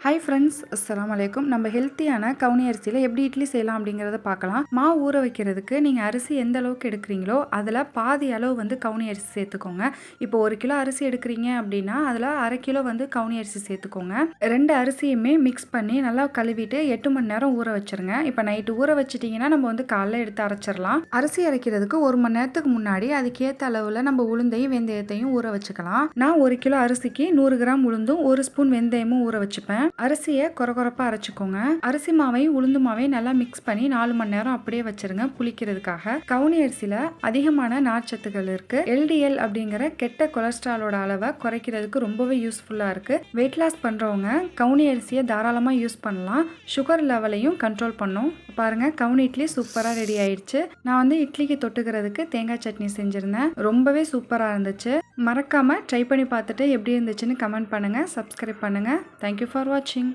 Hi friends, அஸ்ஸலாமு அலைக்கும். நம்ம ஹெல்த்தியான கவுனி அரிசியில் எப்படி இட்லி செய்யலாம் அப்படிங்கிறத பார்க்கலாம். மாவு ஊற வைக்கிறதுக்கு நீங்கள் அரிசி எந்த அளவுக்கு எடுக்கிறீங்களோ அதில் பாதி அளவு வந்து கவுனி அரிசி சேர்த்துக்கோங்க. இப்போ 1 கிலோ அரிசி எடுக்கிறீங்க அப்படின்னா அதில் 1/2 கிலோ வந்து கவுனி அரிசி சேர்த்துக்கோங்க. 2 அரிசியுமே மிக்ஸ் பண்ணி நல்லா கழுவிட்டு 8 மணி நேரம் ஊற வச்சுருங்க. இப்போ நைட்டு ஊற வச்சிட்டிங்கன்னா நம்ம வந்து காலைல எடுத்து அரைச்சிடலாம். அரிசி அரைக்கிறதுக்கு 1 மணி நேரத்துக்கு முன்னாடி அதுக்கேற்ற அளவில் நம்ம உளுந்தையும் வெந்தயத்தையும் ஊற வச்சுக்கலாம். நான் 1 கிலோ அரிசிக்கு 100 கிராம் உளுந்தும் 1 ஸ்பூன் வெந்தயமும் ஊற வச்சுப்பேன். அரிசியை கொரகொரப்பா அரைச்சிக்கோங்க. அரிசி மாவையும் உளுந்து மாவையும் நல்லா மிக்ஸ் பண்ணி 4 மணி நேரம் அப்படியே வச்சிருங்க புளிக்கிறதுக்காக. கவுனி அரிசியில அதிகமான நார்ச்சத்துக்கள் இருக்கு. எல்டிஎல் அப்படிங்கிற கெட்ட கொலஸ்ட்ராலோட அளவை குறைக்கிறதுக்கு ரொம்பவே யூஸ்ஃபுல்லா இருக்கு. வெயிட் லாஸ் பண்றவங்க கவுனி அரிசியை தாராளமா யூஸ் பண்ணலாம். சுகர் லெவலையும் கண்ட்ரோல் பண்ணும். பாருங்க, கவுனி இட்லி சூப்பரா ரெடி ஆயிடுச்சு. நான் வந்து இட்லிக்கு தொட்டுக்கிறதுக்கு தேங்காய் சட்னி செஞ்சிருந்தேன். ரொம்பவே சூப்பரா இருந்துச்சு. மறக்காம ட்ரை பண்ணி பார்த்துட்டு எப்படி இருந்துச்சுன்னு கமெண்ட் பண்ணுங்க, சப்ஸ்கிரைப் பண்ணுங்க. தேங்க்யூ ஃபார் வாட்சிங்.